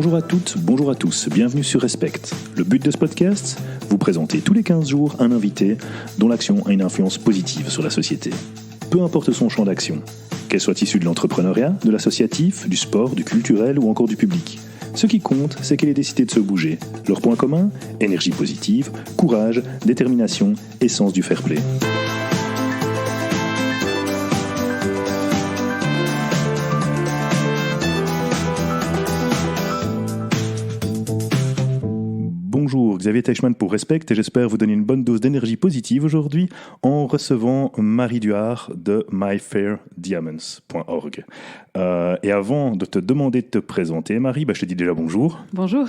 Bonjour à toutes, bonjour à tous, bienvenue sur Respect. Le but de ce podcast, vous présenter tous les 15 jours un invité dont l'action a une influence positive sur la société. Peu importe son champ d'action, qu'elle soit issue de l'entrepreneuriat, de l'associatif, du sport, du culturel ou encore du public. Ce qui compte, c'est qu'elle ait décidé de se bouger. Leur point commun, énergie positive, courage, détermination et sens du fair play. Bonjour, Xavier Teichmann pour Respect et j'espère vous donner une bonne dose d'énergie positive aujourd'hui en recevant Marie Duhard de myfairdiamonds.org. Et avant de te demander de te présenter, Marie, je te dis déjà bonjour. Bonjour.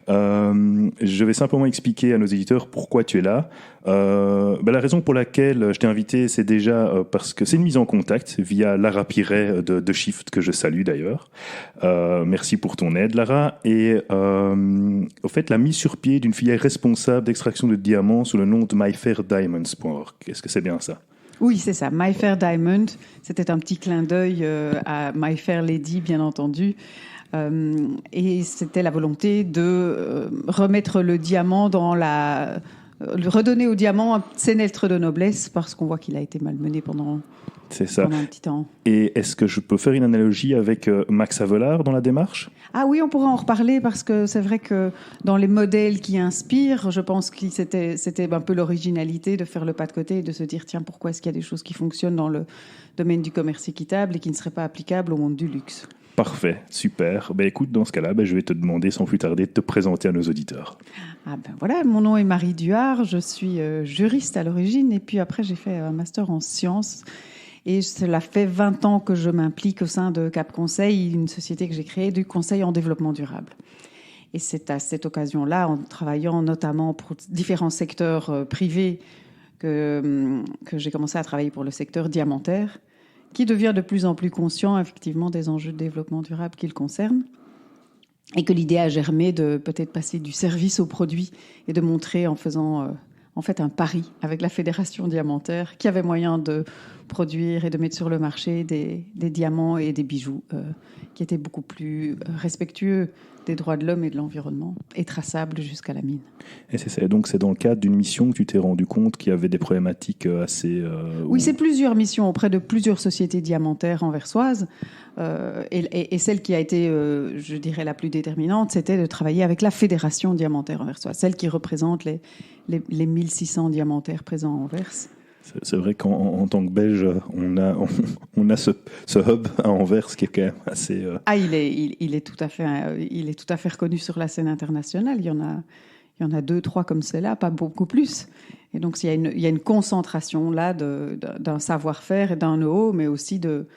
Je vais simplement expliquer à nos éditeurs pourquoi tu es là. La raison pour laquelle je t'ai invité, c'est déjà parce que c'est une mise en contact via Lara Piret de Shift, que je salue d'ailleurs. Merci pour ton aide, Lara. Et au fait, la mise sur pied d'une filière responsable d'extraction de diamants sous le nom de myfairdiamonds.org. Est-ce que c'est bien ça ? Oui, c'est ça. My Fair Diamond, c'était un petit clin d'œil à My Fair Lady, bien entendu. Et c'était la volonté de remettre le diamant redonner au diamant ses lettres de noblesse, parce qu'on voit qu'il a été malmené pendant un petit temps. Et est-ce que je peux faire une analogie avec Max Havelaar dans la démarche ? Ah oui, on pourra en reparler, parce que c'est vrai que dans les modèles qui inspirent, je pense que c'était un peu l'originalité de faire le pas de côté et de se dire, tiens, pourquoi est-ce qu'il y a des choses qui fonctionnent dans le domaine du commerce équitable et qui ne seraient pas applicables au monde du luxe ? Parfait, super. Écoute, dans ce cas-là, je vais te demander sans plus tarder de te présenter à nos auditeurs. Voilà, mon nom est Marie Duhard, je suis juriste à l'origine et puis après j'ai fait un master en sciences. Et cela fait 20 ans que je m'implique au sein de Cap Conseil, une société que j'ai créée du conseil en développement durable. Et c'est à cette occasion-là, en travaillant notamment pour différents secteurs privés, que j'ai commencé à travailler pour le secteur diamantaire, qui devient de plus en plus conscient effectivement des enjeux de développement durable qui le concernent. Et que l'idée a germé de peut-être passer du service au produit et de montrer en faisant un pari avec la Fédération diamantaire qui avait moyen de produire et de mettre sur le marché des diamants et des bijoux qui étaient beaucoup plus respectueux des droits de l'homme et de l'environnement et traçables jusqu'à la mine. Et c'est dans le cadre d'une mission que tu t'es rendu compte qu'il y avait des problématiques assez... Oui, c'est plusieurs missions auprès de plusieurs sociétés diamantaires anversoises. Et celle qui a été, je dirais, la plus déterminante, c'était de travailler avec la Fédération diamantaire anversoise, celle qui représente les 1600 diamantaires présents à Anvers. C'est vrai qu'en tant que Belge, on a ce hub à Anvers qui est quand même assez... Il est tout à fait reconnu sur la scène internationale. Il y en a 2-3 comme celle-là, pas beaucoup plus. Et donc il y a une concentration là d'un savoir-faire et d'un know-how, mais aussi de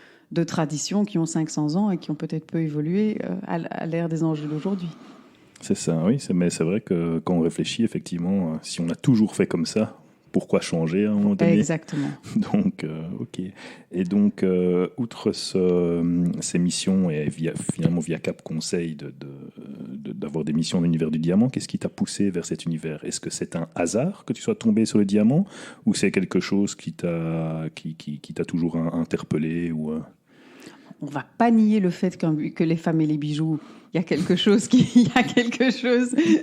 traditions qui ont 500 ans et qui ont peut-être peu évolué à l'ère des enjeux d'aujourd'hui. C'est ça, oui. Mais c'est vrai que quand on réfléchit, effectivement, si on a toujours fait comme ça, pourquoi changer à un moment donné ? Exactement. Donc, ok. Et donc, outre ces missions et finalement via Cap Conseil d'avoir des missions dans l'univers du diamant, qu'est-ce qui t'a poussé vers cet univers ? Est-ce que c'est un hasard que tu sois tombé sur le diamant ou c'est quelque chose qui t'a toujours interpellé ou On ne va pas nier le fait que les femmes et les bijoux, il y a quelque chose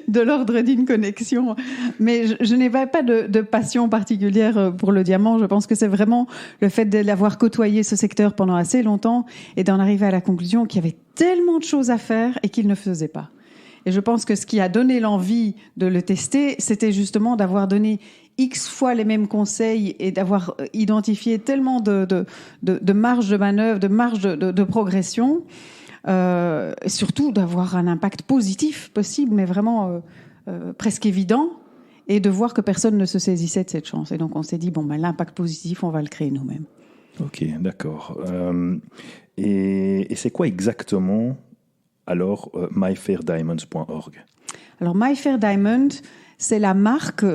de l'ordre d'une connexion. Mais je n'ai pas de passion particulière pour le diamant. Je pense que c'est vraiment le fait d'avoir côtoyé ce secteur pendant assez longtemps et d'en arriver à la conclusion qu'il y avait tellement de choses à faire et qu'il ne faisait pas. Et je pense que ce qui a donné l'envie de le tester, c'était justement d'avoir donné X fois les mêmes conseils et d'avoir identifié tellement de marge de manœuvre, de marge de progression, et surtout d'avoir un impact positif possible, mais vraiment presque évident, et de voir que personne ne se saisissait de cette chance. Et donc on s'est dit, l'impact positif, on va le créer nous-mêmes. Ok, d'accord. Et c'est quoi exactement alors myfairdiamonds.org ? Alors MyFairDiamond, c'est la marque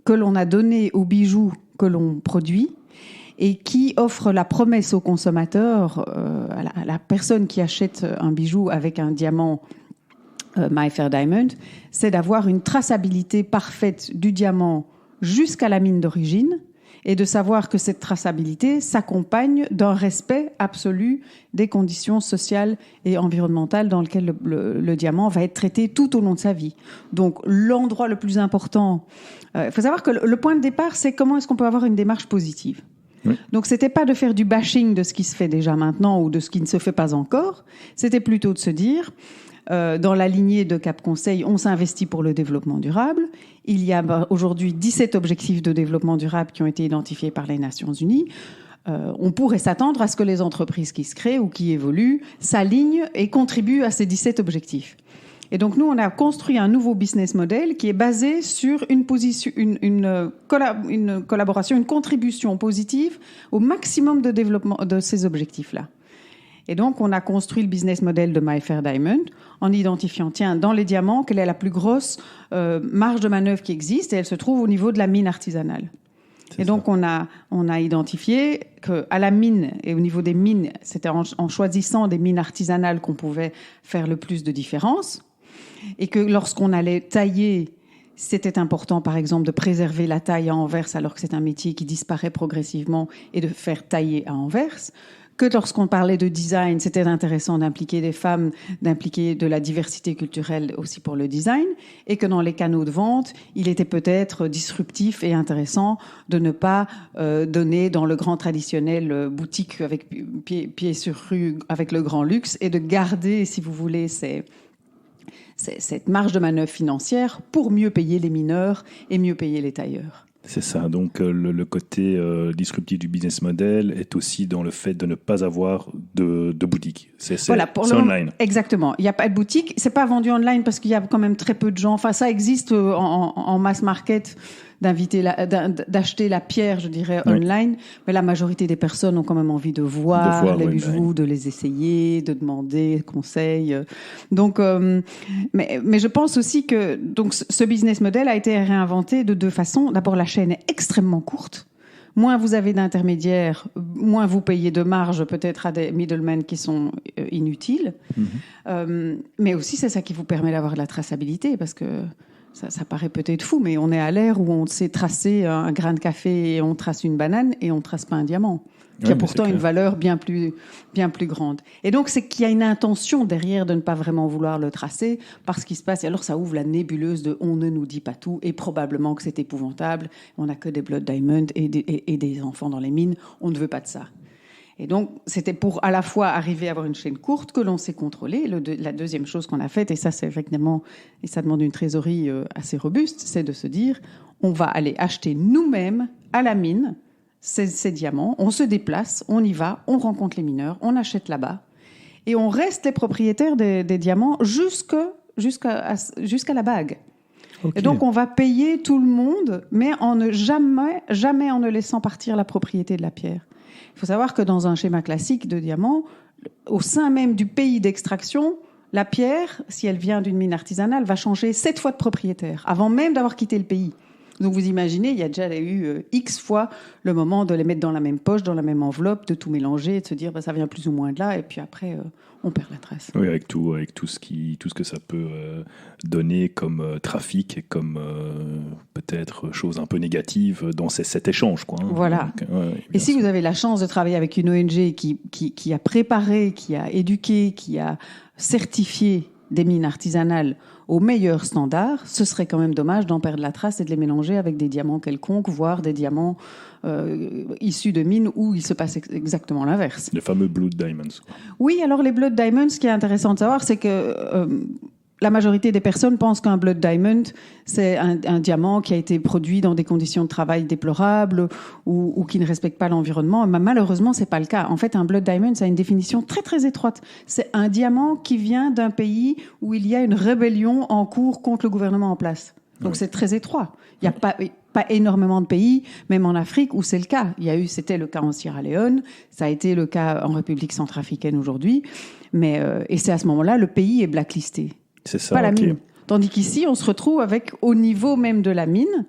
que l'on a donnée aux bijoux que l'on produit et qui offre la promesse au consommateur, à la personne qui achète un bijou avec un diamant MyFairDiamond, c'est d'avoir une traçabilité parfaite du diamant jusqu'à la mine d'origine et de savoir que cette traçabilité s'accompagne d'un respect absolu des conditions sociales et environnementales dans lesquelles le diamant va être traité tout au long de sa vie. Donc, l'endroit le plus important, il faut savoir que le point de départ, c'est comment est-ce qu'on peut avoir une démarche positive. Oui. Donc, c'était pas de faire du bashing de ce qui se fait déjà maintenant ou de ce qui ne se fait pas encore. C'était plutôt de se dire, dans la lignée de Cap Conseil, on s'investit pour le développement durable. Il y a aujourd'hui 17 objectifs de développement durable qui ont été identifiés par les Nations Unies. On pourrait s'attendre à ce que les entreprises qui se créent ou qui évoluent s'alignent et contribuent à ces 17 objectifs. Et donc, nous, on a construit un nouveau business model qui est basé sur une collaboration, une contribution positive au maximum de développement de ces objectifs-là. Et donc, on a construit le business model de My Fair Diamond en identifiant, dans les diamants, quelle est la plus grosse marge de manœuvre qui existe, et elle se trouve au niveau de la mine artisanale. Et donc, on a identifié qu'à la mine et au niveau des mines, c'était en choisissant des mines artisanales qu'on pouvait faire le plus de différence. Et que lorsqu'on allait tailler, c'était important, par exemple, de préserver la taille à Anvers, alors que c'est un métier qui disparaît progressivement, et de faire tailler à Anvers. Que lorsqu'on parlait de design, c'était intéressant d'impliquer des femmes, d'impliquer de la diversité culturelle aussi pour le design, et que dans les canaux de vente, il était peut-être disruptif et intéressant de ne pas donner dans le grand traditionnel boutique avec pied sur rue, avec le grand luxe, et de garder, si vous voulez, cette marge de manœuvre financière pour mieux payer les mineurs et mieux payer les tailleurs. C'est ça, donc le côté disruptif du business model est aussi dans le fait de ne pas avoir de boutique. C'est online. Exactement, il n'y a pas de boutique, c'est pas vendu online parce qu'il y a quand même très peu de gens, enfin ça existe en mass market, d'acheter la pierre, je dirais, online, mais la majorité des personnes ont quand même envie de voir les bijoux, de les essayer, de demander conseils. Donc, mais je pense aussi que donc ce business model a été réinventé de deux façons. D'abord, la chaîne est extrêmement courte. Moins vous avez d'intermédiaires, moins vous payez de marge peut-être à des middlemen qui sont inutiles. Mais aussi, c'est ça qui vous permet d'avoir de la traçabilité, parce que ça paraît peut-être fou, mais on est à l'ère où on sait tracer un grain de café et on trace une banane et on trace pas un diamant, qui a pourtant une valeur bien plus grande. Et donc, c'est qu'il y a une intention derrière de ne pas vraiment vouloir le tracer parce qu'il se passe. Et alors, ça ouvre la nébuleuse de on ne nous dit pas tout et probablement que c'est épouvantable. On n'a que des blood diamonds et des enfants dans les mines. On ne veut pas de ça. Et donc, c'était pour à la fois arriver à avoir une chaîne courte que l'on sait contrôler. La deuxième chose qu'on a faite, et ça, c'est effectivement, et ça demande une trésorerie assez robuste, c'est de se dire, on va aller acheter nous-mêmes à la mine ces diamants, on se déplace, on y va, on rencontre les mineurs, on achète là-bas, et on reste les propriétaires des diamants jusqu'à la bague. Okay. Et donc, on va payer tout le monde, mais jamais en ne laissant partir la propriété de la pierre. Il faut savoir que dans un schéma classique de diamant, au sein même du pays d'extraction, la pierre, si elle vient d'une mine artisanale, va changer 7 fois de propriétaire, avant même d'avoir quitté le pays. Donc vous imaginez, il y a déjà eu X fois le moment de les mettre dans la même poche, dans la même enveloppe, de tout mélanger et de se dire ça vient plus ou moins de là, et puis après on perd la trace. Oui, avec tout ce que ça peut donner comme trafic et comme peut-être chose un peu négative dans cet échange, quoi. Voilà. Donc, et si vous avez la chance de travailler avec une ONG qui a préparé, qui a éduqué, qui a certifié des mines artisanales aux meilleurs standards, ce serait quand même dommage d'en perdre la trace et de les mélanger avec des diamants quelconques, voire des diamants issus de mines où il se passe exactement l'inverse. Les fameux Blood Diamonds. Oui, alors les Blood Diamonds, ce qui est intéressant de savoir, c'est que la majorité des personnes pensent qu'un Blood Diamond, c'est un diamant qui a été produit dans des conditions de travail déplorables ou qui ne respecte pas l'environnement. Mais malheureusement, c'est pas le cas. En fait, un Blood Diamond, ça a une définition très, très étroite. C'est un diamant qui vient d'un pays où il y a une rébellion en cours contre le gouvernement en place. Donc, c'est très étroit. Il n'y a pas énormément de pays, même en Afrique, où c'est le cas. C'était le cas en Sierra Leone, ça a été le cas en République centrafricaine aujourd'hui. Mais, et c'est à ce moment-là, le pays est blacklisté. C'est ça, pas la mine. Tandis qu'ici, on se retrouve avec, au niveau même de la mine,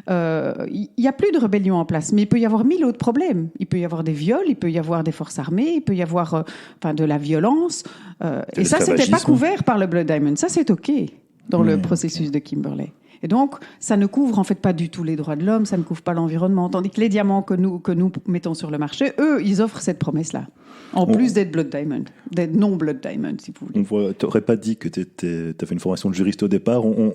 il n'y a plus de rébellion en place, mais il peut y avoir 1000 autres problèmes. Il peut y avoir des viols, il peut y avoir des forces armées, il peut y avoir de la violence. Et ça, c'était pas couvert par le Blood Diamond. Ça, c'est OK dans le processus de Kimberley. Et donc, ça ne couvre en fait pas du tout les droits de l'homme, ça ne couvre pas l'environnement. Tandis que les diamants que nous mettons sur le marché, eux, ils offrent cette promesse-là. En plus d'être Blood Diamond, d'être non Blood Diamond, si vous voulez. Tu n'aurais pas dit que tu as fait une formation de juriste au départ, on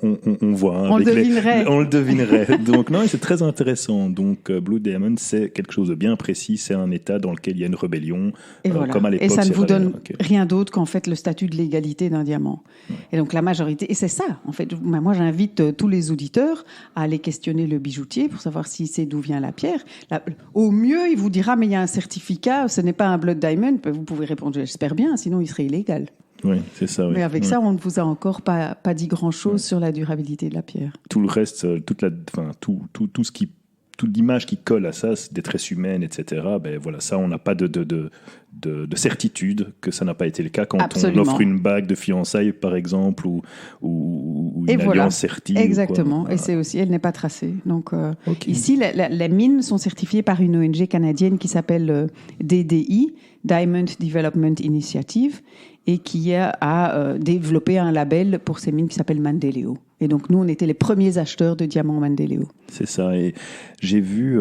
voit. Hein, on le devinerait. On le devinerait. Donc, non, c'est très intéressant. Donc, Blood Diamond, c'est quelque chose de bien précis. C'est un état dans lequel il y a une rébellion, voilà. comme à l'époque. Et ça ne vous donne rien d'autre qu'en fait le statut de légalité d'un diamant. Ouais. Et donc, la majorité, et c'est ça, en fait. Moi, j'invite tous les auditeurs à aller questionner le bijoutier pour savoir s'il sait d'où vient la pierre. Au mieux, il vous dira, mais il y a un certificat, ce n'est pas un Blood Diamond. Vous pouvez répondre, j'espère bien, sinon il serait illégal. Oui, c'est ça. Oui. Mais avec ça, on ne vous a encore pas dit grand-chose sur la durabilité de la pierre. Tout le reste, tout ce qui, toute l'image qui colle à ça, c'est des tresses humaines, etc. Ben voilà, ça, on n'a pas de certitude que ça n'a pas été le cas quand on offre une bague de fiançailles, par exemple, ou une alliance certie. Exactement. Voilà. Et c'est aussi, elle n'est pas tracée. Donc ici, les mines sont certifiées par une ONG canadienne qui s'appelle DDI, Diamond Development Initiative, et qui a développé un label pour ces mines qui s'appelle Mandeleo. Et donc, nous, on était les premiers acheteurs de diamants Mandeleo. C'est ça. Et j'ai vu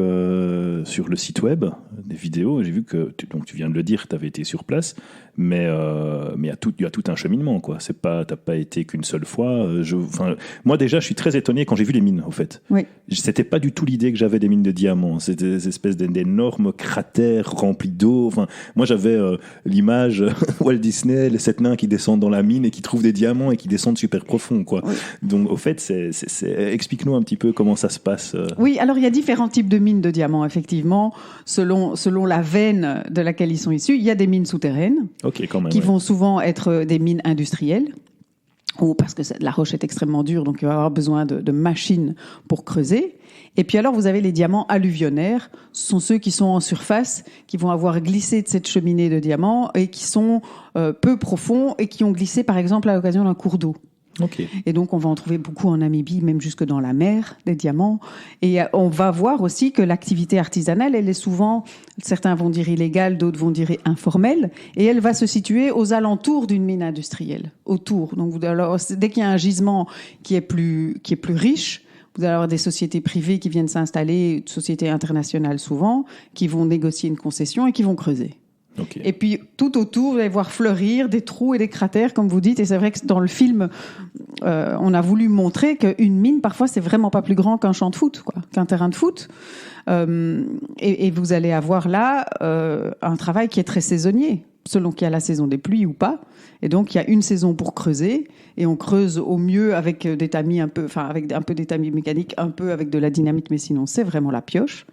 sur le site web des vidéos, j'ai vu que, tu viens de le dire, tu avais été sur place, mais il y a tout un cheminement, quoi. T'as pas été qu'une seule fois. Moi, déjà, je suis très étonné quand j'ai vu les mines, au fait. Oui. C'était pas du tout l'idée que j'avais des mines de diamants. C'était des espèces d'énormes cratères remplis d'eau. Enfin, moi, j'avais l'image Walt Disney, les 7 nains qui descendent dans la mine et qui trouvent des diamants et qui descendent super profond, quoi. Oui. Donc, au fait, explique-nous un petit peu comment ça se passe. Oui, alors il y a différents types de mines de diamants, effectivement. Selon la veine de laquelle ils sont issus, il y a des mines souterraines qui vont souvent être des mines industrielles. Ou parce que la roche est extrêmement dure, donc il va y avoir besoin de machines pour creuser. Et puis alors, vous avez les diamants alluvionnaires. Ce sont ceux qui sont en surface, qui vont avoir glissé de cette cheminée de diamants et qui sont peu profonds et qui ont glissé, par exemple, à l'occasion d'un cours d'eau. Okay. Et donc, on va en trouver beaucoup en Namibie, même jusque dans la mer, des diamants. Et on va voir aussi que l'activité artisanale, elle est souvent, certains vont dire illégale, d'autres vont dire informelle, et elle va se situer aux alentours d'une mine industrielle, autour. Donc, alors, dès qu'il y a un gisement qui est plus riche, vous allez avoir des sociétés privées qui viennent s'installer, sociétés internationales souvent, qui vont négocier une concession et qui vont creuser. Okay. Et puis, tout autour, vous allez voir fleurir des trous et des cratères, comme vous dites. Et c'est vrai que dans le film, on a voulu montrer qu'une mine, parfois, c'est vraiment pas plus grand qu'un champ de foot, quoi, qu'un terrain de foot. Et vous allez avoir là un travail qui est très saisonnier, selon qu'il y a la saison des pluies ou pas. Et donc, il y a une saison pour creuser. Et on creuse au mieux avec des tamis avec un peu des tamis mécaniques, un peu avec de la dynamite, mais sinon, c'est vraiment la pioche.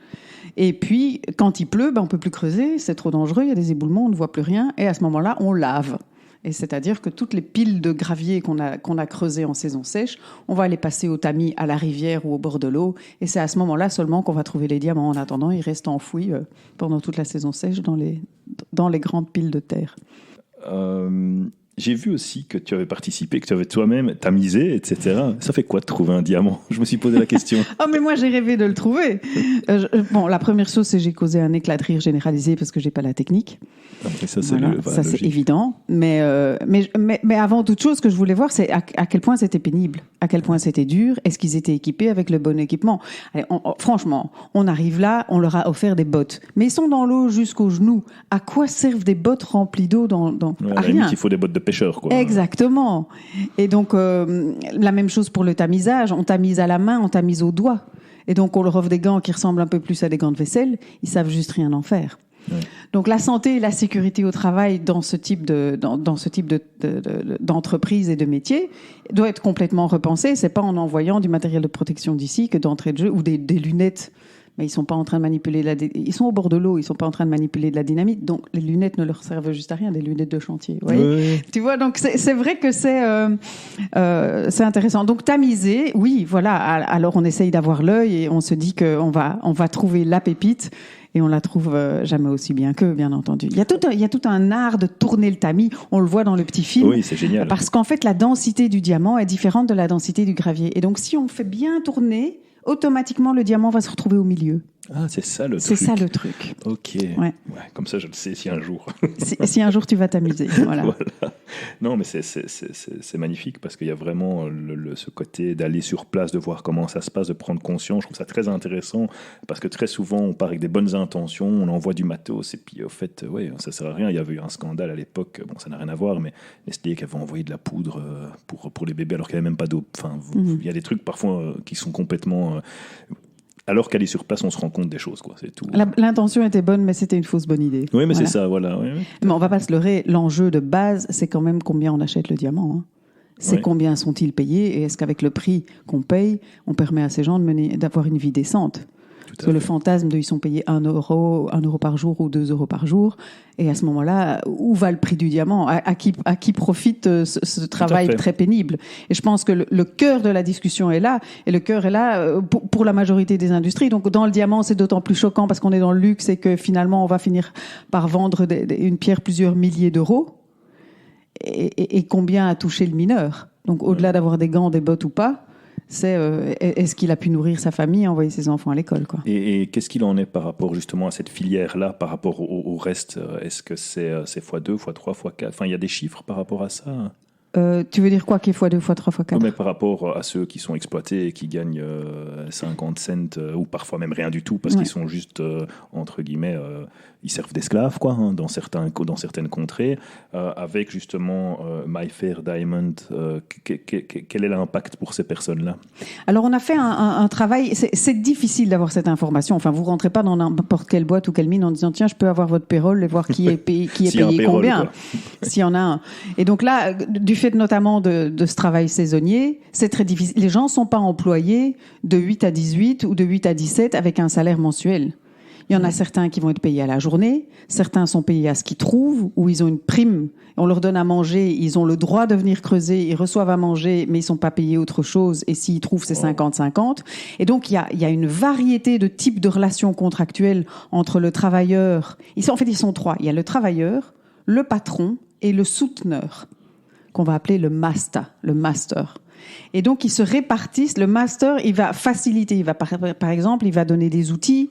Et puis, quand il pleut, on ne peut plus creuser, c'est trop dangereux, il y a des éboulements, on ne voit plus rien. Et à ce moment-là, on lave. Et c'est-à-dire que toutes les piles de gravier qu'on a creusées en saison sèche, on va les passer au tamis, à la rivière ou au bord de l'eau. Et c'est à ce moment-là seulement qu'on va trouver les diamants. En attendant, ils restent enfouis pendant toute la saison sèche dans les grandes piles de terre. J'ai vu aussi que tu avais participé, que tu avais toi-même tamisé, etc. Ça fait quoi de trouver un diamant ? Je me suis posé la question. Oh, mais moi, j'ai rêvé de le trouver. La première chose, c'est que j'ai causé un éclat de rire généralisé parce que j'ai pas la technique. Ça, c'est évident. Mais avant toute chose, ce que je voulais voir, c'est à quel point c'était pénible, à quel point c'était dur. Est-ce qu'ils étaient équipés avec le bon équipement ? Allez, franchement, on arrive là, on leur a offert des bottes, mais ils sont dans l'eau jusqu'aux genoux. À quoi servent des bottes remplies d'eau à rien ? Il faut des bottes de pêcheur, quoi. Exactement. Et donc la même chose pour le tamisage. On tamise à la main, on tamise au doigt. Et donc on leur offre des gants qui ressemblent un peu plus à des gants de vaisselle. Ils savent juste rien en faire. Ouais. Donc la santé et la sécurité au travail dans ce type d'entreprise et de métier doit être complètement repensé. C'est pas en envoyant du matériel de protection d'ici que d'entrée de jeu ou des lunettes. Mais ils sont pas en train de manipuler ils sont au bord de l'eau, ils sont pas en train de manipuler de la dynamite. Donc les lunettes ne leur servent juste à rien, des lunettes de chantier. Vous voyez ? Oui. Tu vois, donc c'est vrai que c'est intéressant. Donc tamiser, oui, voilà. Alors on essaye d'avoir l'œil et on se dit qu'on va trouver la pépite. Et on la trouve jamais aussi bien qu'eux, bien entendu. Il y a tout un art de tourner le tamis. On le voit dans le petit film. Oui, c'est génial. Parce qu'en fait, la densité du diamant est différente de la densité du gravier. Et donc, si on fait bien tourner, automatiquement, le diamant va se retrouver au milieu. Ah, c'est ça le truc. C'est ça le truc. Ok. Ouais. Comme ça, je le sais si un jour. Si un jour tu vas t'amuser. Voilà. Non, mais c'est magnifique parce qu'il y a vraiment ce côté d'aller sur place, de voir comment ça se passe, de prendre conscience. Je trouve ça très intéressant parce que très souvent, on part avec des bonnes intentions, on envoie du matos et puis au fait, ça sert à rien. Il y avait eu un scandale à l'époque, bon, ça n'a rien à voir, mais Nestlé qui avait envoyé de la poudre pour les bébés alors qu'il n'y avait même pas d'eau. Enfin, il y a des trucs parfois qui sont complètement. Alors qu'aller sur place, on se rend compte des choses, quoi. C'est tout. L'intention était bonne, mais c'était une fausse bonne idée. Oui, mais c'est ça, voilà. Oui. Mais on va pas se leurrer. L'enjeu de base, c'est quand même combien on achète le diamant. Hein. C'est combien sont-ils payés et est-ce qu'avec le prix qu'on paye, on permet à ces gens d'avoir une vie décente. Parce que le fantasme de ils sont payés 1 euro par jour ou 2 euros par jour. Et à ce moment-là, où va le prix du diamant ? À qui profite ce travail très pénible ? Et je pense que le cœur de la discussion est là. Et le cœur est là pour la majorité des industries. Donc dans le diamant, c'est d'autant plus choquant parce qu'on est dans le luxe et que finalement, on va finir par vendre une pierre plusieurs milliers d'euros. Et combien a touché le mineur ? Donc au-delà d'avoir des gants, des bottes ou pas, c'est est-ce qu'il a pu nourrir sa famille et envoyer ses enfants à l'école, quoi. Et qu'est-ce qu'il en est par rapport justement à cette filière-là, par rapport au reste ? Est-ce que c'est x2, x3, x4 ? Enfin, il y a des chiffres par rapport à ça ? Tu veux dire quoi qui est x2, x3, x4 ? Mais par rapport à ceux qui sont exploités et qui gagnent 50 cents ou parfois même rien du tout parce qu'ils sont juste, entre guillemets, ils servent d'esclaves, quoi, hein, dans certaines contrées, avec justement My Fair Diamond, quel est l'impact pour ces personnes-là ? Alors on a fait un travail, c'est difficile d'avoir cette information, enfin vous rentrez pas dans n'importe quelle boîte ou quelle mine en disant tiens je peux avoir votre payroll et voir qui est payé combien, s'il y en a un. Et donc là, du fait notamment de ce travail saisonnier, c'est très difficile. Les gens sont pas employés de 8 à 18 ou de 8 à 17 avec un salaire mensuel. Il y en a certains qui vont être payés à la journée, certains sont payés à ce qu'ils trouvent, ou ils ont une prime, on leur donne à manger, ils ont le droit de venir creuser, ils reçoivent à manger, mais ils sont pas payés autre chose, et s'ils trouvent, c'est 50-50. Et donc, il y a une variété de types de relations contractuelles entre le travailleur. Ils sont trois. Il y a le travailleur, le patron et le souteneur, qu'on va appeler le master. Et donc, ils se répartissent. Le master, il va faciliter. Il va, par exemple, il va donner des outils,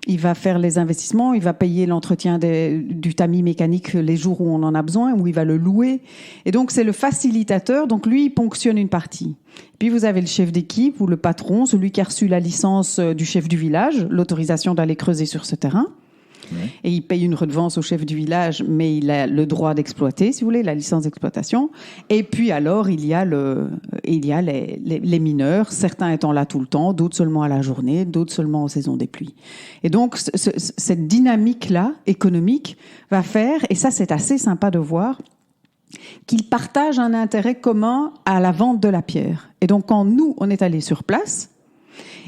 il va faire les investissements, il va payer l'entretien du tamis mécanique les jours où on en a besoin, ou il va le louer. Et donc, c'est le facilitateur. Donc, lui, il ponctionne une partie. Puis, vous avez le chef d'équipe ou le patron, celui qui a reçu la licence du chef du village, l'autorisation d'aller creuser sur ce terrain. Et il paye une redevance au chef du village, mais il a le droit d'exploiter, si vous voulez, la licence d'exploitation. Et puis alors, il y a les mineurs, certains étant là tout le temps, d'autres seulement à la journée, d'autres seulement en saison des pluies. Et donc, cette dynamique-là, économique, va faire, et ça c'est assez sympa de voir, qu'ils partagent un intérêt commun à la vente de la pierre. Et donc, quand nous, on est allés sur place,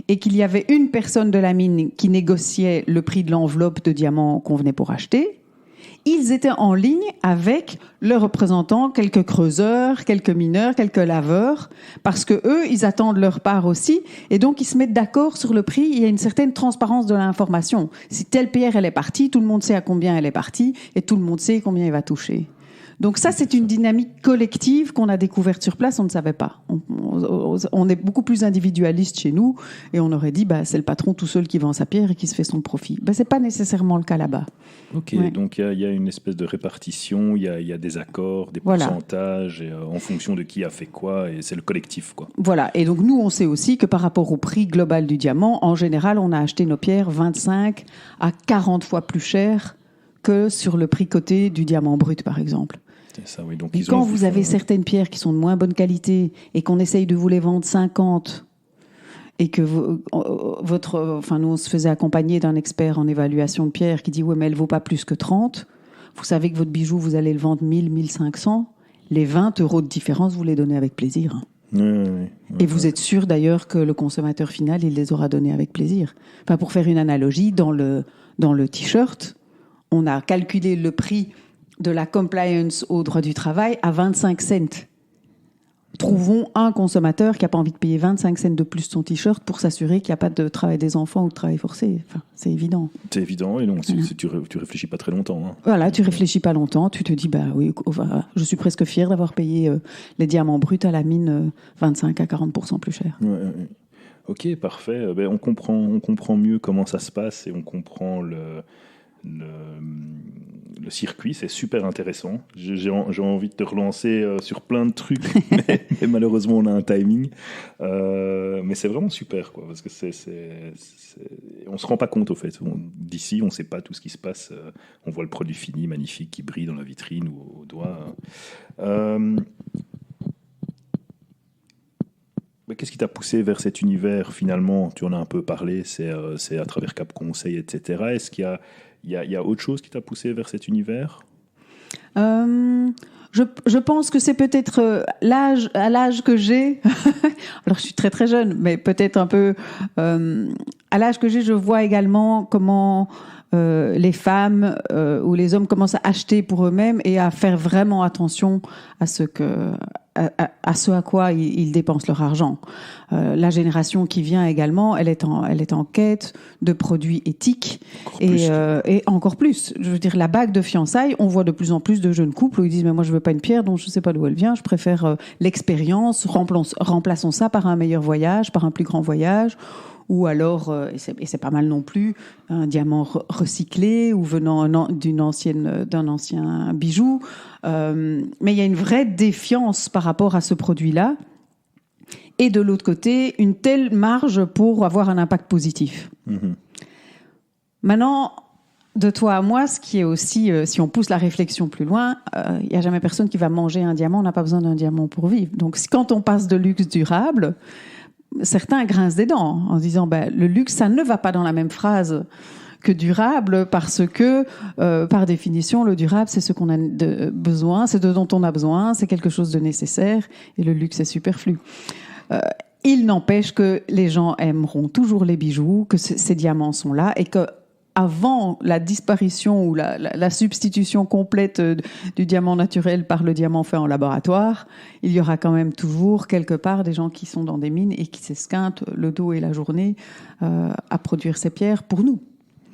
et qu'il y avait une personne de la mine qui négociait le prix de l'enveloppe de diamants qu'on venait pour acheter, ils étaient en ligne avec leurs représentants, quelques creuseurs, quelques mineurs, quelques laveurs, parce que eux, ils attendent leur part aussi, et donc ils se mettent d'accord sur le prix. Il y a une certaine transparence de l'information. Si telle pierre elle est partie, tout le monde sait à combien elle est partie, et tout le monde sait combien il va toucher. Donc ça, c'est une dynamique collective qu'on a découverte sur place, on ne savait pas. On est beaucoup plus individualiste chez nous, et on aurait dit, c'est le patron tout seul qui vend sa pierre et qui se fait son profit. C'est pas nécessairement le cas là-bas. Ok, donc il y a une espèce de répartition, il y a des accords, des pourcentages, et, en fonction de qui a fait quoi, et c'est le collectif, quoi. Voilà, et donc nous, on sait aussi que par rapport au prix global du diamant, en général, on a acheté nos pierres 25 à 40 fois plus cher que sur le prix coté du diamant brut, par exemple. C'est ça, oui. Donc, quand vous avez certaines pierres qui sont de moins bonne qualité et qu'on essaye de vous les vendre 50 et que nous, on se faisait accompagner d'un expert en évaluation de pierre qui dit « Ouais, mais elle vaut pas plus que 30 », vous savez que votre bijou, vous allez le vendre 1000, 1500, les 20 € de différence, vous les donnez avec plaisir. Et vous êtes sûr d'ailleurs que le consommateur final, il les aura donnés avec plaisir. Enfin, pour faire une analogie, dans le t-shirt, on a calculé le prix de la compliance au droit du travail à 25 cents. Trouvons un consommateur qui n'a pas envie de payer 25 cents de plus son t-shirt pour s'assurer qu'il n'y a pas de travail des enfants ou de travail forcé. Enfin, c'est évident. C'est évident, et donc tu réfléchis pas très longtemps. Hein. Voilà, tu réfléchis pas longtemps, tu te dis, oui, je suis presque fier d'avoir payé les diamants bruts à la mine 25 à 40% plus cher. Ouais. Ok, parfait. On comprend mieux comment ça se passe et on comprend le, le circuit. C'est super intéressant. J'ai envie de te relancer sur plein de trucs, mais malheureusement, on a un timing. Mais c'est vraiment super, quoi, parce que on se rend pas compte, au fait. D'ici, on sait pas tout ce qui se passe. On voit le produit fini, magnifique, qui brille dans la vitrine ou au doigt. Qu'est-ce qui t'a poussé vers cet univers finalement? Tu en as un peu parlé, c'est à travers Cap Conseil, etc. Est-ce qu'il y a autre chose qui t'a poussé vers cet univers? Je pense que c'est peut-être à l'âge que j'ai. Alors je suis très très jeune, mais peut-être un peu à l'âge que j'ai, je vois également comment les femmes ou les hommes commencent à acheter pour eux-mêmes et à faire vraiment attention à ce à quoi ils dépensent leur argent. La génération qui vient également, elle est en quête de produits éthiques et encore plus. Je veux dire, la bague de fiançailles, on voit de plus en plus de jeunes couples où ils disent mais moi je veux pas une pierre dont je sais pas d'où elle vient, je préfère l'expérience, remplaçons ça par un meilleur voyage, par un plus grand voyage. Ou alors, et c'est pas mal non plus, un diamant recyclé ou venant d'un ancien bijou. Mais il y a une vraie défiance par rapport à ce produit-là. Et de l'autre côté, une telle marge pour avoir un impact positif. Mmh. Maintenant, de toi à moi, ce qui est aussi, si on pousse la réflexion plus loin, il n'y a jamais personne qui va manger un diamant, on n'a pas besoin d'un diamant pour vivre. Donc quand on passe de luxe durable, certains grincent des dents en disant le luxe, ça ne va pas dans la même phrase que durable parce que, par définition, le durable, c'est ce qu'on a besoin, c'est ce dont on a besoin, c'est quelque chose de nécessaire et le luxe est superflu. Il n'empêche que les gens aimeront toujours les bijoux, que ces diamants sont là et que avant la disparition ou la substitution complète du diamant naturel par le diamant fait en laboratoire, il y aura quand même toujours quelque part des gens qui sont dans des mines et qui s'esquintent le dos et la journée à produire ces pierres pour nous.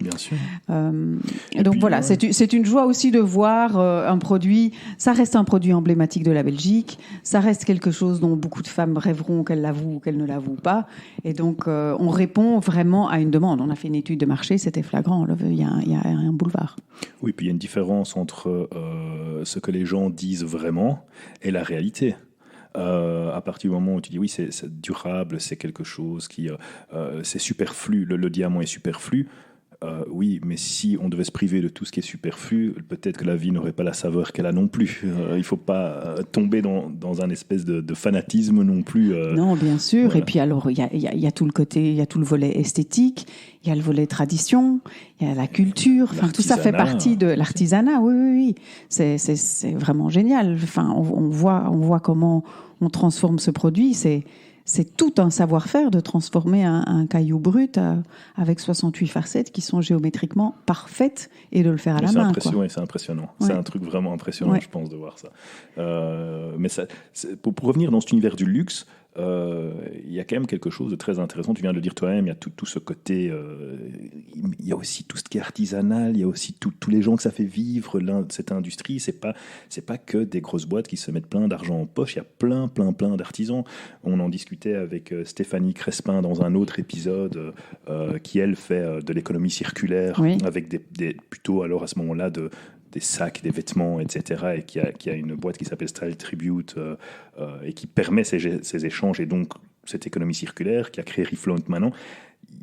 Bien sûr. Donc puis, voilà, c'est une joie aussi de voir un produit. Ça reste un produit emblématique de la Belgique. Ça reste quelque chose dont beaucoup de femmes rêveront qu'elles l'avouent ou qu'elles ne l'avouent pas. Et donc, on répond vraiment à une demande. On a fait une étude de marché, c'était flagrant. Il y a un boulevard. Oui, puis il y a une différence entre ce que les gens disent vraiment et la réalité. À partir du moment où tu dis oui, c'est durable, c'est quelque chose qui c'est superflu. Le diamant est superflu. Oui, mais si on devait se priver de tout ce qui est superflu, peut-être que la vie n'aurait pas la saveur qu'elle a non plus. Il ne faut pas tomber dans un espèce de fanatisme non plus. Non, bien sûr. Voilà. Et puis alors, il y a tout le côté, il y a tout le volet esthétique, il y a le volet tradition, il y a la culture. Enfin, tout ça fait partie de l'artisanat. Oui. C'est vraiment génial. Enfin, on voit comment on transforme ce produit. C'est tout un savoir-faire de transformer un caillou brut avec 68 facettes qui sont géométriquement parfaites et de le faire à la main. C'est impressionnant. Ouais. C'est un truc vraiment impressionnant, je pense, de voir ça. Mais pour revenir dans cet univers du luxe, il y a quand même quelque chose de très intéressant. Tu viens de le dire toi-même, il y a tout ce côté... il y a aussi tout ce qui est artisanal, il y a aussi tous les gens que ça fait vivre, cette industrie. C'est pas que des grosses boîtes qui se mettent plein d'argent en poche. Il y a plein d'artisans. On en discutait avec Stéphanie Crespin dans un autre épisode qui, elle, fait de l'économie circulaire avec plutôt, alors à ce moment-là, des sacs, des vêtements, etc. Et qui a une boîte qui s'appelle Style Tribute et qui permet ces échanges et donc cette économie circulaire qui a créé Reflaunt maintenant.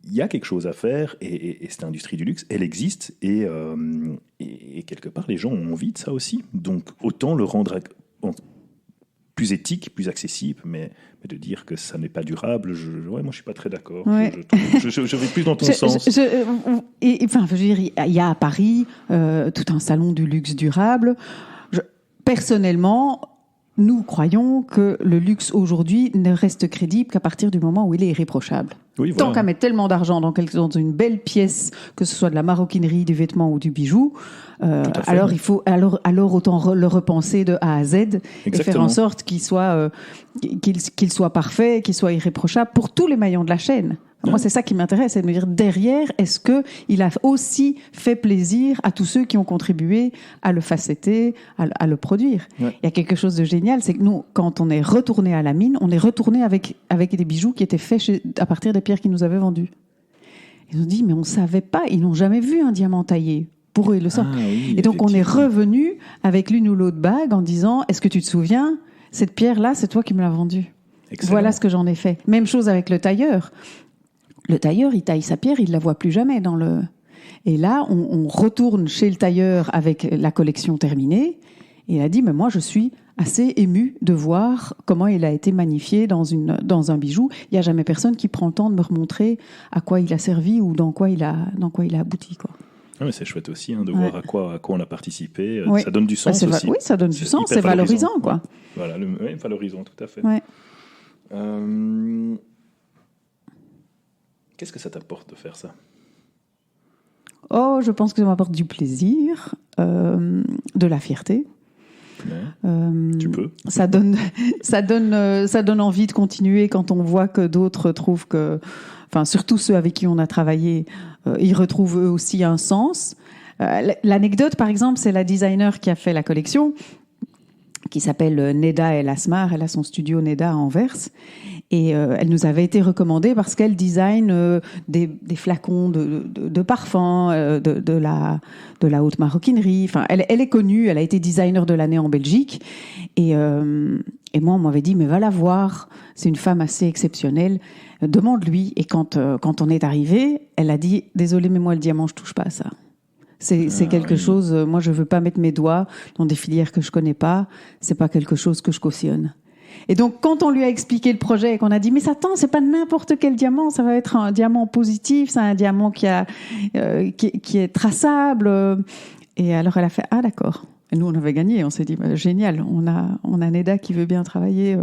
Il y a quelque chose à faire et cette industrie du luxe, elle existe et quelque part, les gens ont envie de ça aussi. Donc, autant le rendre plus éthique, plus accessible, mais de dire que ça n'est pas durable, moi je suis pas très d'accord. Ouais. Je vais plus dans ton sens. Je veux dire, il y a à Paris tout un salon du luxe durable. Personnellement, nous croyons que le luxe aujourd'hui ne reste crédible qu'à partir du moment où il est irréprochable. Oui, voilà. Tant qu'à mettre tellement d'argent dans une belle pièce, que ce soit de la maroquinerie, du vêtement ou du bijou, alors il faut autant le repenser de A à Z. Exactement. Et faire en sorte qu'il soit parfait, qu'il soit irréprochable pour tous les maillons de la chaîne. Moi, c'est ça qui m'intéresse, c'est de me dire derrière, est-ce qu'il a aussi fait plaisir à tous ceux qui ont contribué à le facetter, à le produire. Il y a quelque chose de génial, c'est que nous, quand on est retourné à la mine, on est retourné avec des bijoux qui étaient faits à partir des pierres qu'ils nous avaient vendues. Ils nous ont dit, mais on ne savait pas, ils n'ont jamais vu un diamant taillé. Pour eux, ils le savent. Et donc, on est revenu avec l'une ou l'autre bague en disant, est-ce que tu te souviens, cette pierre-là, c'est toi qui me l'as vendue. Excellent. Voilà ce que j'en ai fait. Même chose avec le tailleur. Le tailleur, il taille sa pierre, il ne la voit plus jamais dans le... Et là, on retourne chez le tailleur avec la collection terminée. Et il a dit, mais moi, je suis assez ému de voir comment il a été magnifié dans un bijou. Il n'y a jamais personne qui prend le temps de me remontrer à quoi il a servi ou dans quoi il a abouti, quoi. Ah, mais c'est chouette aussi de voir à quoi on a participé. Oui. Ça donne du sens aussi. Oui, ça donne du sens. C'est valorisant, quoi. Voilà, valorisant, tout à fait. Ouais. Qu'est-ce que ça t'apporte de faire ça ? Je pense que ça m'apporte du plaisir, de la fierté. Tu peux. Ça donne envie de continuer quand on voit que d'autres trouvent que, enfin, surtout ceux avec qui on a travaillé, ils retrouvent eux aussi un sens. L'anecdote, par exemple, c'est la designer qui a fait la collection, qui s'appelle Neda El Asmar. Elle a son studio Neda à Anvers. Et elle nous avait été recommandée parce qu'elle design des flacons de parfums, de la haute maroquinerie. Enfin, elle est connue, elle a été designer de l'année en Belgique. Et moi, on m'avait dit, mais va la voir, c'est une femme assez exceptionnelle, demande-lui. Et quand on est arrivé, elle a dit, désolé, mais moi, le diamant, je touche pas à ça. C'est quelque chose, moi, je veux pas mettre mes doigts dans des filières que je connais pas. C'est pas quelque chose que je cautionne. Et donc, quand on lui a expliqué le projet et qu'on a dit, mais attends, c'est pas n'importe quel diamant, ça va être un diamant positif, c'est un diamant qui est traçable. Et alors, elle a fait, ah d'accord. Et nous, on avait gagné. On s'est dit, génial, on a Neda qui veut bien travailler.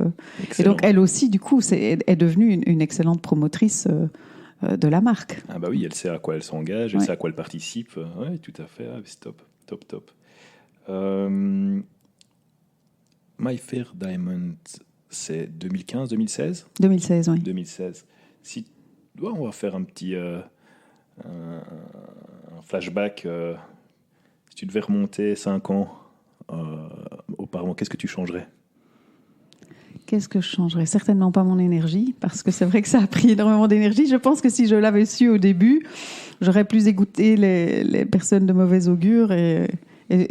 Et donc, elle aussi, du coup, est devenue une excellente promotrice de la marque. Ah bah oui, elle sait à quoi elle s'engage, elle sait à quoi elle participe. Oui, tout à fait. C'est top. My Fair Diamond, c'est 2015, 2016 2016, oui. 2016. On va faire un petit un flashback. Si tu devais remonter 5 ans auparavant, qu'est-ce que tu changerais ? Qu'est-ce que je changerais ? Certainement pas mon énergie, parce que c'est vrai que ça a pris énormément d'énergie. Je pense que si je l'avais su au début, j'aurais plus écouté les personnes de mauvais augure, et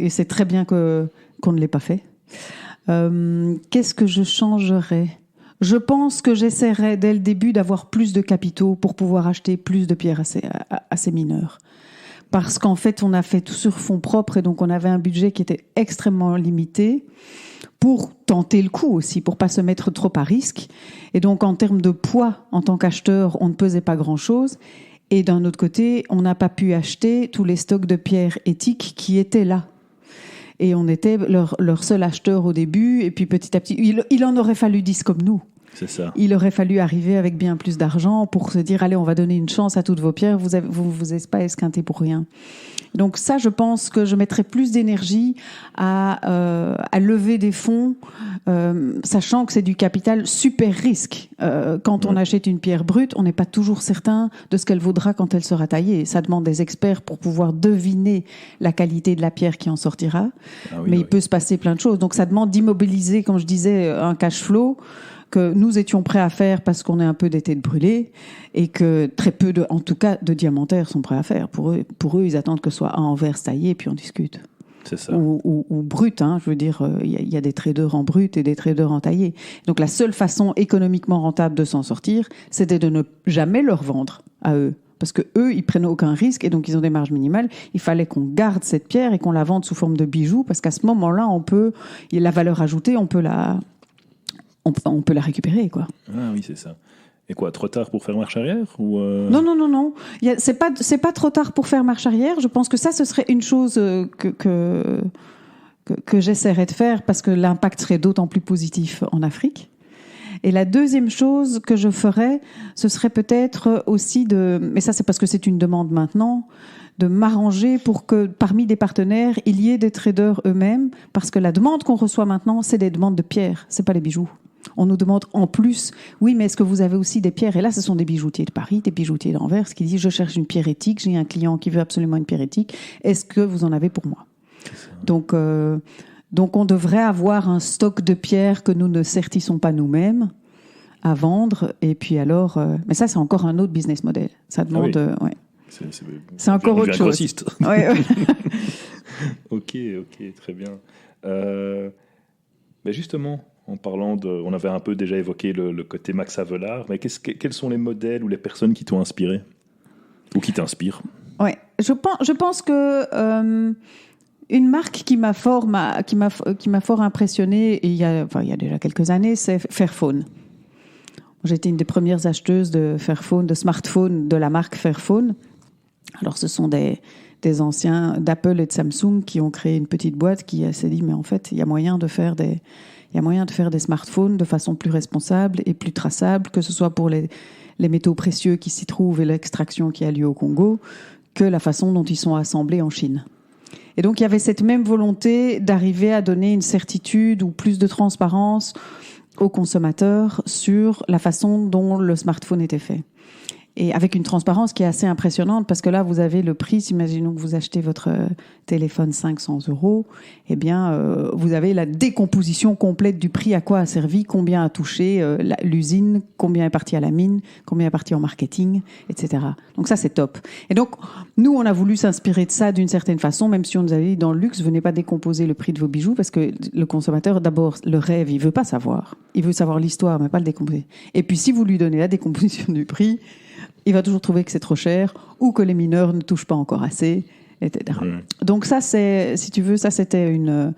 c'est très bien qu'on ne l'ait pas fait. Qu'est-ce que je changerais ? Je pense que j'essaierais dès le début d'avoir plus de capitaux pour pouvoir acheter plus de pierres à ces mineurs. Parce qu'en fait, on a fait tout sur fonds propres et donc on avait un budget qui était extrêmement limité pour tenter le coup aussi, pour pas se mettre trop à risque. Et donc, en termes de poids, en tant qu'acheteur, on ne pesait pas grand-chose. Et d'un autre côté, on n'a pas pu acheter tous les stocks de pierres éthiques qui étaient là. Et on était leur seul acheteur au début. Et puis petit à petit, il en aurait fallu 10 comme nous. C'est ça. Il aurait fallu arriver avec bien plus d'argent pour se dire, allez, on va donner une chance à toutes vos pierres, vous n'êtes pas esquinté pour rien. Donc ça, je pense que je mettrais plus d'énergie à lever des fonds, sachant que c'est du capital super risque. Quand on achète une pierre brute, on n'est pas toujours certain de ce qu'elle vaudra quand elle sera taillée. Ça demande des experts pour pouvoir deviner la qualité de la pierre qui en sortira. Mais il peut se passer plein de choses. Donc ça demande d'immobiliser, comme je disais, un cash flow que nous étions prêts à faire parce qu'on est un peu des têtes brûlées et que très peu en tout cas de diamantaires sont prêts à faire. Pour eux, ils attendent que ce soit en verre taillé puis on discute. C'est ça. Ou brut, je veux dire, il y a des traders en brut et des traders en taillé. Donc la seule façon économiquement rentable de s'en sortir, c'était de ne jamais leur vendre à eux. Parce que eux, ils prennent aucun risque et donc ils ont des marges minimales. Il fallait qu'on garde cette pierre et qu'on la vende sous forme de bijoux parce qu'à ce moment-là, il y a la valeur ajoutée, on peut la récupérer, quoi. Ah oui, c'est ça. Et quoi, trop tard pour faire marche arrière ou Non. C'est pas trop tard pour faire marche arrière. Je pense que ça, ce serait une chose que j'essaierais de faire parce que l'impact serait d'autant plus positif en Afrique. Et la deuxième chose que je ferais, ce serait peut-être aussi mais ça c'est parce que c'est une demande maintenant, de m'arranger pour que parmi des partenaires, il y ait des traders eux-mêmes, parce que la demande qu'on reçoit maintenant, c'est des demandes de pierres, c'est pas les bijoux. On nous demande en plus, oui, mais est-ce que vous avez aussi des pierres? Et là, ce sont des bijoutiers de Paris, des bijoutiers d'Anvers qui disent, je cherche une pierre éthique, j'ai un client qui veut absolument une pierre éthique, est-ce que vous en avez pour moi? Donc, on devrait avoir un stock de pierres que nous ne sertissons pas nous-mêmes à vendre. Et puis alors, mais ça, c'est encore un autre business model. Ça demande, ouais. C'est encore autre chose. Ouais. Ok, très bien. Mais justement, en parlant on avait un peu déjà évoqué le côté Max Havelaar, mais quels sont les modèles ou les personnes qui t'ont inspiré ou qui t'inspirent? Ouais, je pense que une marque qui m'a fort impressionnée il y a déjà quelques années, c'est Fairphone. J'étais une des premières acheteuses de Fairphone, de smartphones de la marque Fairphone. Alors, ce sont des anciens d'Apple et de Samsung qui ont créé une petite boîte qui s'est dit, mais en fait, il y a moyen de faire des smartphones de façon plus responsable et plus traçable, que ce soit pour les métaux précieux qui s'y trouvent et l'extraction qui a lieu au Congo, que la façon dont ils sont assemblés en Chine. Et donc, il y avait cette même volonté d'arriver à donner une certitude ou plus de transparence aux consommateurs sur la façon dont le smartphone était fait. Et avec une transparence qui est assez impressionnante, parce que là, vous avez le prix, imaginons que vous achetez votre téléphone 500 €, eh bien, vous avez la décomposition complète du prix, à quoi a servi, combien a touché l'usine, combien est parti à la mine, combien est parti en marketing, etc. Donc ça, c'est top. Et donc, nous, on a voulu s'inspirer de ça d'une certaine façon, même si on nous avait dit, dans le luxe, venez pas décomposer le prix de vos bijoux, parce que le consommateur, d'abord, le rêve, il veut pas savoir. Il veut savoir l'histoire, mais pas le décomposer. Et puis, si vous lui donnez la décomposition du prix, il va toujours trouver que c'est trop cher ou que les mineurs ne touchent pas encore assez, etc. Donc ça, c'est, si tu veux, c'est une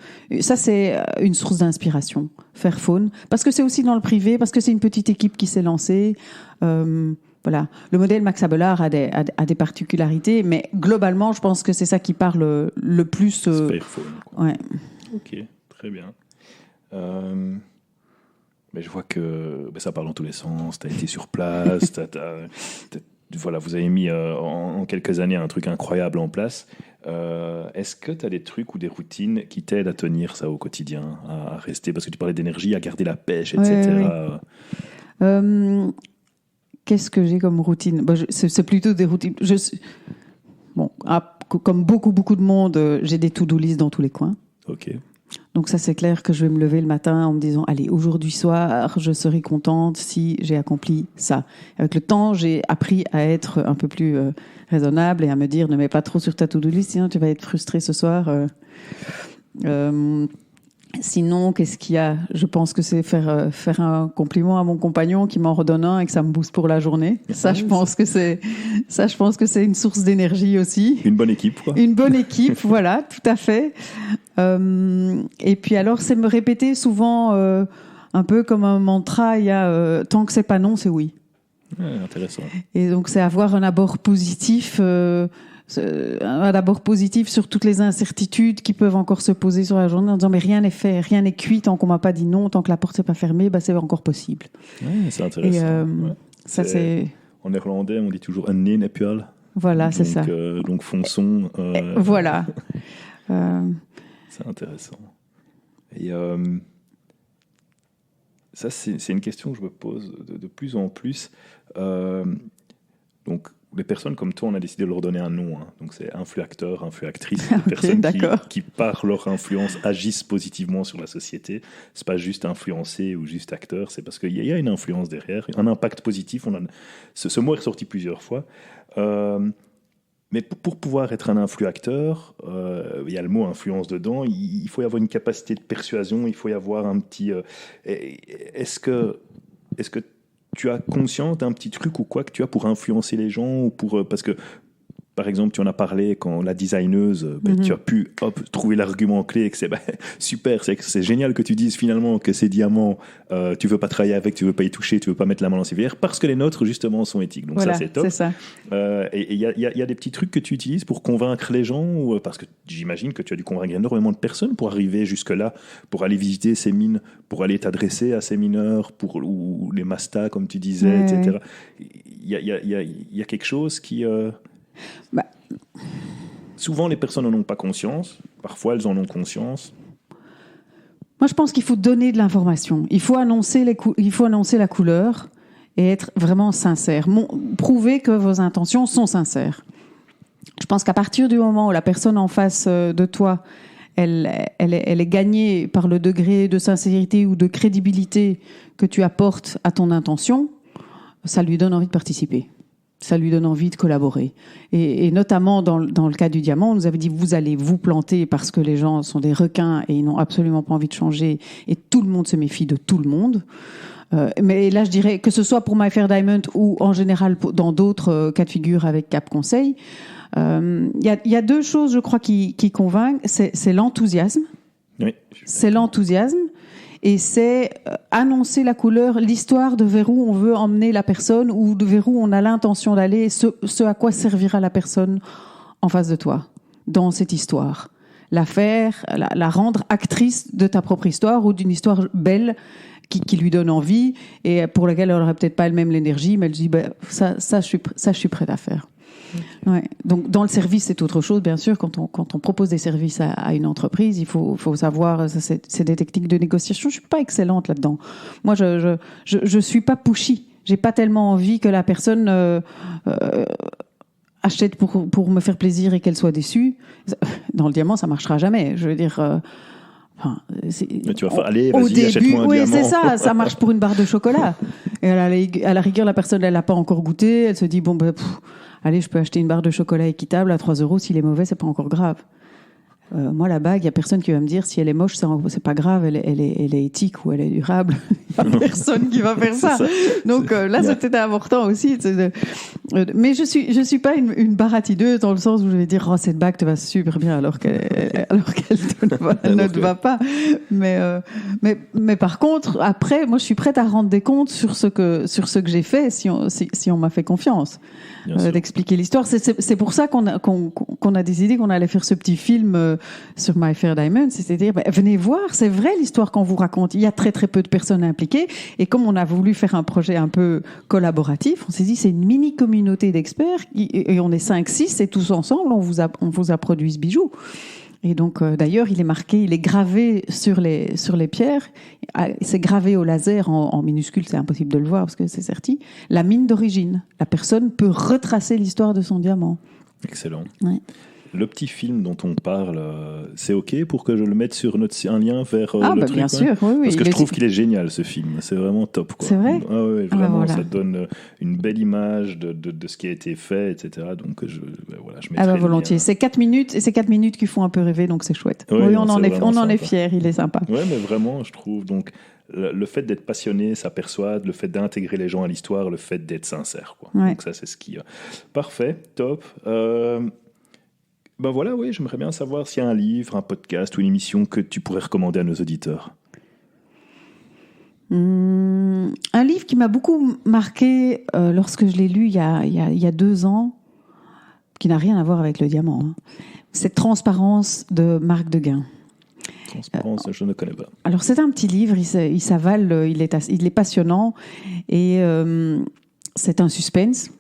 source d'inspiration, Fairphone, parce que c'est aussi dans le privé, parce que c'est une petite équipe qui s'est lancée. Voilà. Le modèle Max Havelaar a des particularités, mais globalement, je pense que c'est ça qui parle le plus. Fairphone, quoi. Ouais. Ok, très bien. Mais je vois que ça part dans tous les sens. Tu as été sur place. Voilà, vous avez mis en quelques années un truc incroyable en place. Est-ce que tu as des trucs ou des routines qui t'aident à tenir ça au quotidien, à rester, parce que tu parlais d'énergie, à garder la pêche, etc. Oui. Qu'est-ce que j'ai comme routine? C'est plutôt des routines. Comme beaucoup de monde, j'ai des to-do list dans tous les coins. Ok. Donc ça, c'est clair que je vais me lever le matin en me disant, allez, aujourd'hui soir, je serai contente si j'ai accompli ça. Avec le temps, j'ai appris à être un peu plus raisonnable et à me dire, ne mets pas trop sur ta to-do list, sinon tu vas être frustré ce soir. Sinon, qu'est-ce qu'il y a? Je pense que c'est faire un compliment à mon compagnon qui m'en redonne un et que ça me booste pour la journée. Je pense que c'est une source d'énergie aussi. Une bonne équipe, quoi. Une bonne équipe, voilà, tout à fait. Et puis alors, c'est me répéter souvent un peu comme un mantra, il y a tant que c'est pas non, c'est oui. Ouais, intéressant. Et donc, c'est avoir un abord positif sur toutes les incertitudes qui peuvent encore se poser sur la journée en disant mais rien n'est fait, rien n'est cuit tant qu'on m'a pas dit non, tant que la porte n'est pas fermée, c'est encore possible. Ouais, c'est intéressant. Ça, c'est... En néerlandais, on dit toujours un nee nepual. Voilà, c'est ça. Donc fonçons. Voilà. C'est intéressant. Et ça, c'est une question que je me pose de plus en plus. Donc, les personnes comme toi, on a décidé de leur donner un nom. Hein. Donc, c'est influacteur, influactrice. Des personnes qui, par leur influence, agissent positivement sur la société. C'est pas juste influencer ou juste acteur. C'est parce qu'il y a une influence derrière, un impact positif. Ce mot est ressorti plusieurs fois. Mais pour pouvoir être un influacteur, il y a le mot influence dedans, il faut y avoir une capacité de persuasion, il faut y avoir un petit... Est-ce que tu as conscience d'un petit truc ou quoi que tu as pour influencer les gens ou parce que, par exemple, tu en as parlé quand la designeuse, tu as pu trouver l'argument clé et que c'est super, c'est génial que tu dises finalement que ces diamants, tu veux pas travailler avec, tu veux pas y toucher, tu veux pas mettre la main dans ces verres parce que les nôtres justement sont éthiques. Donc voilà, ça c'est top. C'est ça. Et il y a des petits trucs que tu utilises pour convaincre les gens parce que j'imagine que tu as dû convaincre énormément de personnes pour arriver jusque là, pour aller visiter ces mines, pour aller t'adresser à ces mineurs, ou les mastas comme tu disais, etc. Il y a quelque chose qui souvent, les personnes n'en ont pas conscience. Parfois, elles en ont conscience. Moi, je pense qu'il faut donner de l'information. Il faut annoncer la couleur et être vraiment sincère. Prouver que vos intentions sont sincères. Je pense qu'à partir du moment où la personne en face de toi, elle est gagnée par le degré de sincérité ou de crédibilité que tu apportes à ton intention, ça lui donne envie de participer. Ça lui donne envie de collaborer. Et notamment dans le cas du diamant, on nous avait dit vous allez vous planter parce que les gens sont des requins et ils n'ont absolument pas envie de changer et tout le monde se méfie de tout le monde. Mais là, je dirais que ce soit pour My Fair Diamond ou en général dans d'autres cas de figure avec Cap Conseil, y a deux choses, je crois, qui convainquent. C'est l'enthousiasme. Oui, c'est l'enthousiasme. Et c'est annoncer la couleur, l'histoire de vers où on veut emmener la personne ou de vers où on a l'intention d'aller, ce à quoi servira la personne en face de toi, dans cette histoire. La faire, la rendre actrice de ta propre histoire ou d'une histoire belle qui lui donne envie et pour laquelle elle n'aurait peut-être pas elle-même l'énergie, mais elle dit ça je suis prête à faire. Okay. Ouais. Donc dans le service c'est autre chose bien sûr. Quand on propose des services à une entreprise, il faut savoir, c'est des techniques de négociation. Je suis pas excellente là-dedans. Moi je suis pas pushy. J'ai pas tellement envie que la personne achète pour me faire plaisir et qu'elle soit déçue. Dans le diamant ça marchera jamais. Je veux dire. Mais tu vas aller, vas-y, achète-moi un diamant. Oui, c'est ça marche pour une barre de chocolat. Et à la rigueur, la personne, elle l'a pas encore goûté, elle se dit, allez, je peux acheter une barre de chocolat équitable à 3 €, s'il est mauvais, c'est pas encore grave. Moi, la bague, il y a personne qui va me dire si elle est moche, c'est pas grave, elle est éthique ou elle est durable. Il y a personne qui va faire ça. Donc là, c'était important aussi. Mais je suis pas une baratineuse dans le sens où je vais dire cette bague te va super bien alors qu'elle ne te va pas. Mais par contre, après, moi, je suis prête à rendre des comptes sur ce que j'ai fait si on m'a fait confiance. D'expliquer l'histoire. C'est pour ça qu'on a décidé qu'on allait faire ce petit film sur My Fair Diamond, c'est-à-dire venez voir, c'est vrai l'histoire qu'on vous raconte. Il y a très très peu de personnes impliquées et comme on a voulu faire un projet un peu collaboratif, on s'est dit c'est une mini communauté d'experts et on est 5-6 et tous ensemble on vous a produit ce bijou. Et donc d'ailleurs il est gravé sur les pierres, c'est gravé au laser en minuscule, c'est impossible de le voir parce que c'est serti, la mine d'origine. La personne peut retracer l'histoire de son diamant. Excellent. Ouais. Le petit film dont on parle, c'est OK pour que je le mette sur un lien vers le truc, bien sûr, oui. Parce que je trouve qu'il est génial, ce film. C'est vraiment top, quoi. C'est vrai ? Oui, vraiment, voilà. Ça donne une belle image de ce qui a été fait, etc. Donc, je mettrai volontiers. C'est 4 minutes, et c'est 4 minutes qui font un peu rêver, donc c'est chouette. Oui, on en est fiers, il est sympa. Oui, mais vraiment, je trouve. Donc, le fait d'être passionné, ça persuade. Le fait d'intégrer les gens à l'histoire, le fait d'être sincère, quoi. Ouais. Donc, ça, c'est ce qui... Parfait, top. Voilà, oui, j'aimerais bien savoir s'il y a un livre, un podcast ou une émission que tu pourrais recommander à nos auditeurs. Un livre qui m'a beaucoup marqué lorsque je l'ai lu il y a 2 ans, qui n'a rien à voir avec le diamant. C'est Transparence de Marc Deguin. Transparence, je ne connais pas. Alors c'est un petit livre, il s'avale, il est passionnant et c'est un suspense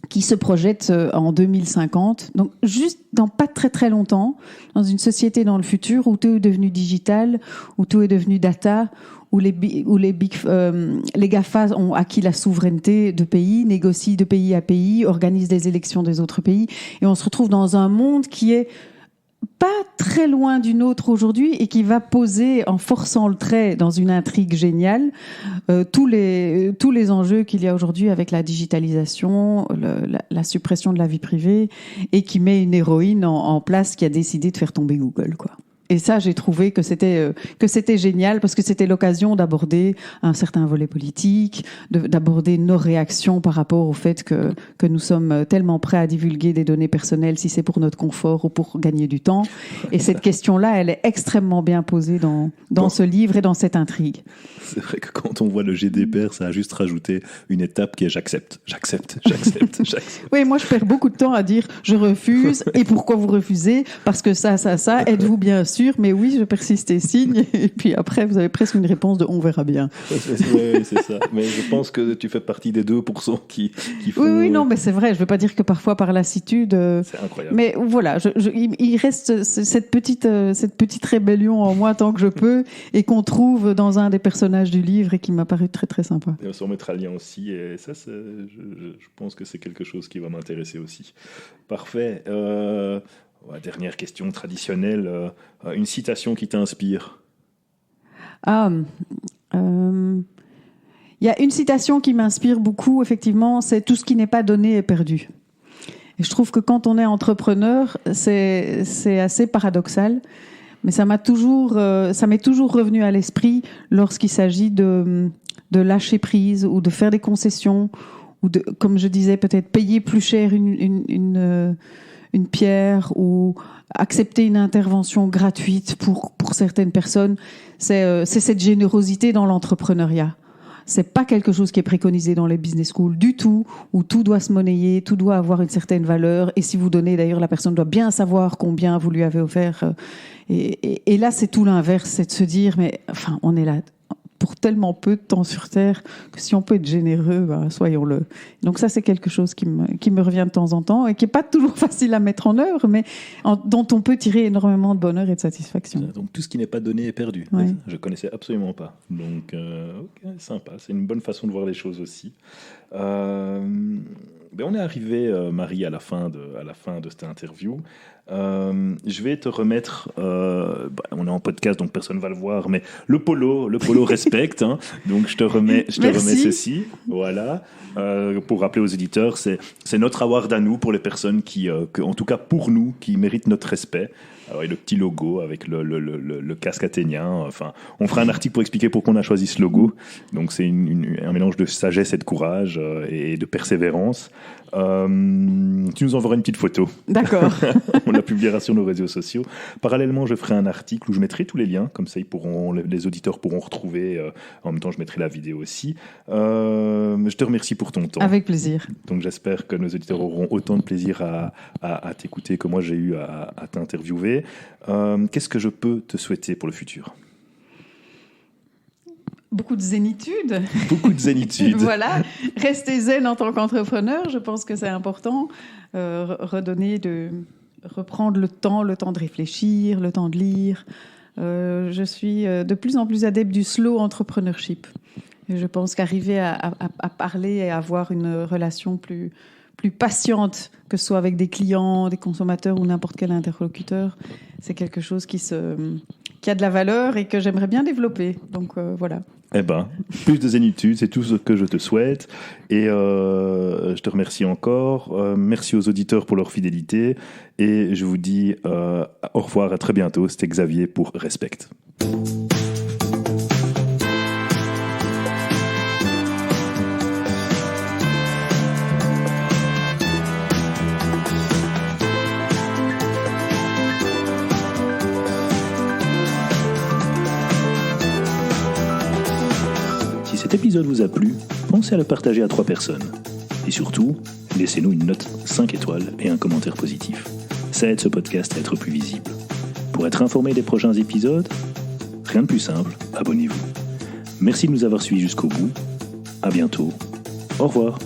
qui se projette en 2050, donc juste dans pas très très longtemps, dans une société dans le futur où tout est devenu digital, où tout est devenu data, où les GAFA ont acquis la souveraineté de pays, négocient de pays à pays, organisent des élections des autres pays, et on se retrouve dans un monde qui est pas très loin d'une autre aujourd'hui et qui va poser en forçant le trait dans une intrigue géniale tous les enjeux qu'il y a aujourd'hui avec la digitalisation, la suppression de la vie privée et qui met une héroïne en place qui a décidé de faire tomber Google, quoi. Et ça, j'ai trouvé que c'était génial parce que c'était l'occasion d'aborder un certain volet politique, d'aborder nos réactions par rapport au fait que nous sommes tellement prêts à divulguer des données personnelles si c'est pour notre confort ou pour gagner du temps. Et cette question-là, elle est extrêmement bien posée dans ce livre et dans cette intrigue. C'est vrai que quand on voit le GDPR, ça a juste rajouté une étape qui est j'accepte. Oui, moi je perds beaucoup de temps à dire je refuse et pourquoi vous refusez, parce que ça, êtes-vous bien sûr sûr, mais oui, je persiste et signe. Et puis après, vous avez presque une réponse de « on verra bien ». Oui, c'est ça. Mais je pense que tu fais partie des 2% qui font... Oui, non, mais c'est vrai. Je ne veux pas dire que parfois, par lassitude... C'est incroyable. Mais voilà, il reste cette petite rébellion en moi tant que je peux et qu'on trouve dans un des personnages du livre et qui m'a paru très, très sympa. Et on s'en mettra le lien aussi. Et ça, je pense que c'est quelque chose qui va m'intéresser aussi. Parfait. Dernière question traditionnelle. Une citation qui t'inspire? Il y a une citation qui m'inspire beaucoup, effectivement, c'est « Tout ce qui n'est pas donné est perdu ». Et je trouve que quand on est entrepreneur, c'est assez paradoxal, mais ça m'est toujours revenu à l'esprit lorsqu'il s'agit de lâcher prise ou de faire des concessions ou de, comme je disais, peut-être payer plus cher une pierre ou accepter une intervention gratuite pour certaines personnes. C'est cette générosité dans l'entrepreneuriat. C'est pas quelque chose qui est préconisé dans les business schools du tout, où tout doit se monnayer, tout doit avoir une certaine valeur. Et si vous donnez, d'ailleurs, la personne doit bien savoir combien vous lui avez offert. Et là, c'est tout l'inverse, c'est de se dire, mais enfin, on est là pour tellement peu de temps sur Terre que si on peut être généreux, soyons-le. Donc ça, c'est quelque chose qui me revient de temps en temps et qui n'est pas toujours facile à mettre en œuvre, mais dont on peut tirer énormément de bonheur et de satisfaction. Donc tout ce qui n'est pas donné est perdu. Ouais. Je ne connaissais absolument pas. Donc, okay, sympa. C'est une bonne façon de voir les choses aussi. On est arrivé, Marie, à la fin de cette interview. Je vais te remettre, on est en podcast donc personne ne va le voir, mais le polo respecte, hein, donc je te remets ceci, voilà, pour rappeler aux éditeurs, c'est notre award à nous pour les personnes en tout cas pour nous, qui méritent notre respect. Alors, et le petit logo avec le casque athénien. Enfin, on fera un article pour expliquer pourquoi on a choisi ce logo. Donc, c'est un mélange de sagesse et de courage et de persévérance. Tu nous enverras une petite photo. D'accord. On la publiera sur nos réseaux sociaux. Parallèlement, je ferai un article où je mettrai tous les liens. Comme ça, les auditeurs pourront retrouver. En même temps, je mettrai la vidéo aussi. Je te remercie pour ton temps. Avec plaisir. Donc, j'espère que nos auditeurs auront autant de plaisir à t'écouter que moi, j'ai eu à t'interviewer. Qu'est-ce que je peux te souhaiter pour le futur? Beaucoup de zénitude. Beaucoup de zénitude. Voilà. Rester zen en tant qu'entrepreneur, je pense que c'est important. Reprendre le temps de réfléchir, le temps de lire. Je suis de plus en plus adepte du slow entrepreneurship. Et je pense qu'arriver à parler et à avoir une relation plus patiente, que ce soit avec des clients, des consommateurs ou n'importe quel interlocuteur, c'est quelque chose qui a de la valeur et que j'aimerais bien développer. Donc voilà. Eh ben, plus de zénitude, c'est tout ce que je te souhaite. Et je te remercie encore. Merci aux auditeurs pour leur fidélité. Et je vous dis au revoir, à très bientôt. C'était Xavier pour Respect. Si cet épisode vous a plu, pensez à le partager à 3 personnes. Et surtout, laissez-nous une note 5 étoiles et un commentaire positif. Ça aide ce podcast à être plus visible. Pour être informé des prochains épisodes, rien de plus simple, abonnez-vous. Merci de nous avoir suivis jusqu'au bout. À bientôt. Au revoir.